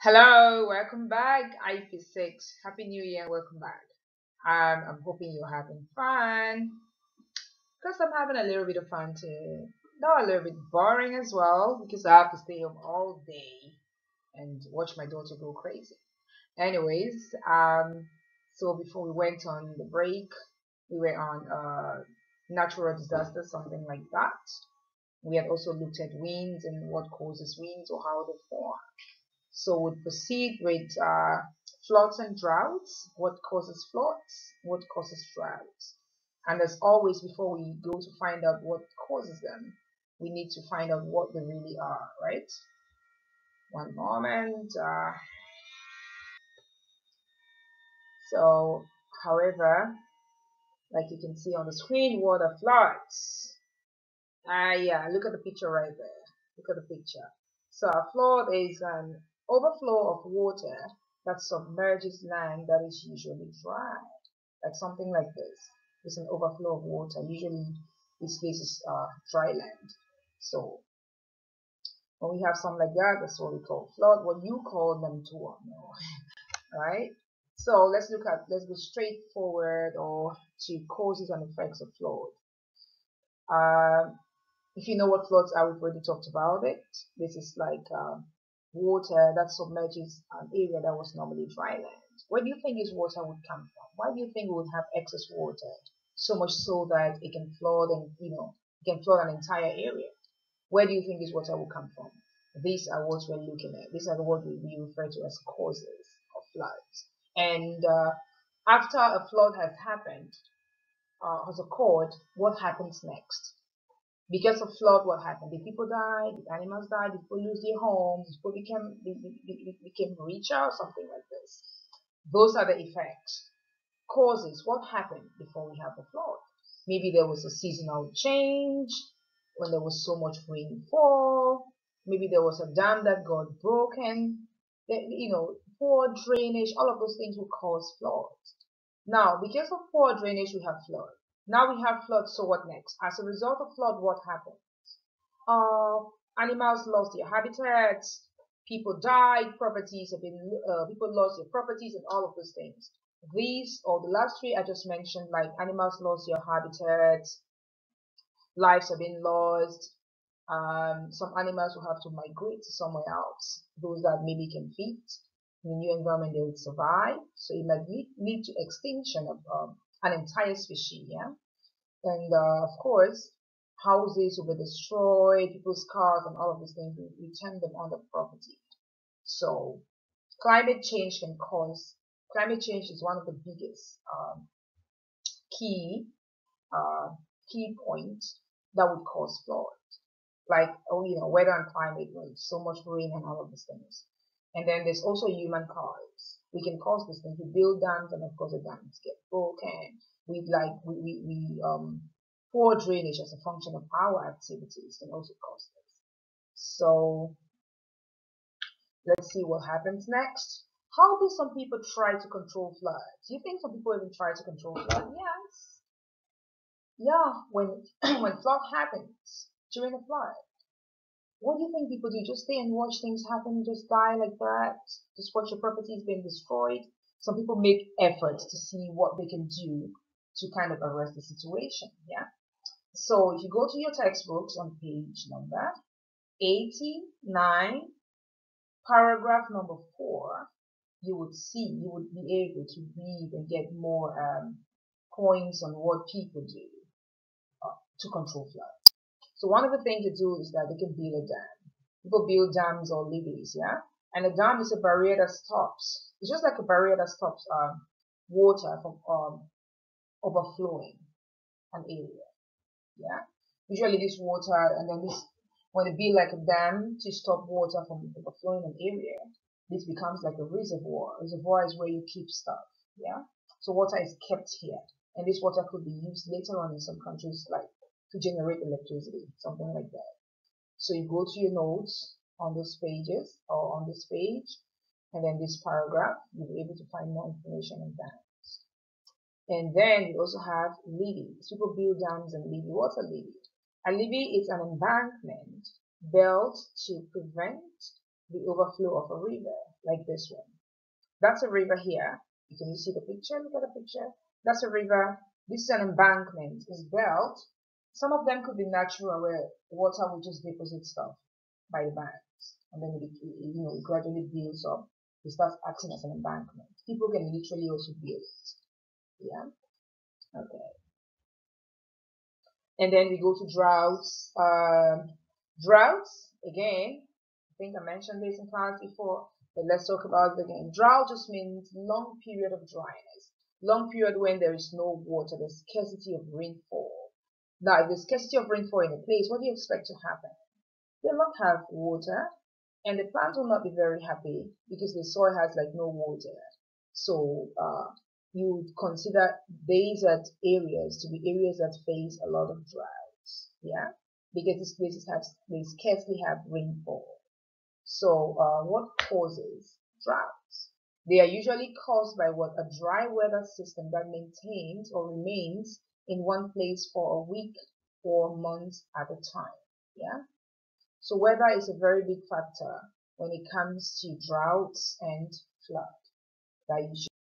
Hello, welcome back, IP6. Happy New Year and welcome back. I'm hoping you're having fun because I'm having a little bit of fun too. Not a little bit boring as well because I have to stay home all day and watch my daughter go crazy. Anyways, so before we went on the break, we were on natural disasters, something like that. We had also looked at winds and what causes winds or how they form. So we'll proceed with floods and droughts. What causes floods? What causes droughts? And as always, before we go to find out what causes them, we need to find out what they really are, right? One moment. So, however, like you can see on the screen, water floods. Yeah, look at the picture right there. Look at the picture. So a flood is an overflow of water that submerges land that is usually dry. Like something like this. It's an overflow of water. Usually this case is dry land. So when we have something like that, that's what we call flood. What you call them to right? So let's go straight forward or to causes and effects of flood. If you know what floods are, we've already talked about it. This is like water that submerges an area that was normally dry land. Where do you think this water would come from? Why do you think we would have excess water? So much so that it can flood and, it can flood an entire area. Where do you think this water will come from? These are what we're looking at. These are what we refer to as causes of floods. And after a flood has happened, has occurred, what happens next? Because of flood, what happened? The people died, the animals died, the people lose their homes, people became richer, or something like this. Those are the effects. Causes, what happened before we have the flood? Maybe there was a seasonal change when there was so much rainfall. Maybe there was a dam that got broken. Poor drainage, all of those things will cause floods. Now, because of poor drainage, we have flood. Now we have flood, so what next? As a result of flood, what happened? Uh, Animals lost their habitats, people died, people lost their properties and all of those things. These, or the last three I just mentioned, like animals lost their habitats, lives have been lost. Some animals will have to migrate to somewhere else. Those that maybe can fit in the new environment, they would survive. So it might lead to extinction of an entire species. Yeah, and of course, houses will be destroyed, people's cars, and all of these things. We turn them on the property. So climate change can cause. Climate change is one of the biggest key uh, key points that would cause flood, like weather and climate, with so much rain and all of these things. And then there's also human cause. We can cause this thing. We build dams, and of course the dams get broken. We poor drainage as a function of our activities can also cause this. So let's see what happens next. How do some people try to control floods? Do you think some people even try to control flood? Yes. Yeah, when when flood happens, during a flood, what do you think people do? Just stay and watch things happen, just die like that? Just watch your properties being destroyed? Some people make efforts to see what they can do to kind of arrest the situation, yeah? So if you go to your textbooks on page number 89, paragraph number 4, you would be able to read and get more points on what people do to control floods. So one of the things to do is that they can build a dam. People build dams or levees, yeah? And a dam is a barrier that stops. It's just like a barrier that stops water from overflowing an area, yeah? Usually this water, and then this, when they build like a dam to stop water from overflowing an area, this becomes like a reservoir. A reservoir is where you keep stuff, yeah? So water is kept here. And this water could be used later on in some countries, like to generate electricity, something like that. So you go to your notes on those pages or on this page, and then this paragraph, you'll be able to find more information on that. And then you also have levees. People build dams and levee. What's a levee? A levee is an embankment built to prevent the overflow of a river, like this one. That's a river here. You can see the picture? Look at the picture. That's a river. This is an embankment. It's built. Some of them could be natural, where water will just deposit stuff by the banks, and then it gradually builds up. It starts acting as an embankment. People can literally also build it. Yeah. Okay. And then we go to droughts. Droughts, again, I think I mentioned this in class before, but let's talk about it again. Drought just means long period of dryness. Long period when there is no water, there's scarcity of rainfall. Now, if there's scarcity of rainfall in a place, what do you expect to happen? They'll not have water, and the plants will not be very happy because the soil has like no water. So you would consider these areas to be areas that face a lot of droughts, yeah, because these places they scarcely have rainfall. So what causes droughts? They are usually caused by what? A dry weather system that maintains or remains in one place for a week or months at a time, yeah. So weather is a very big factor when it comes to droughts and flood that usually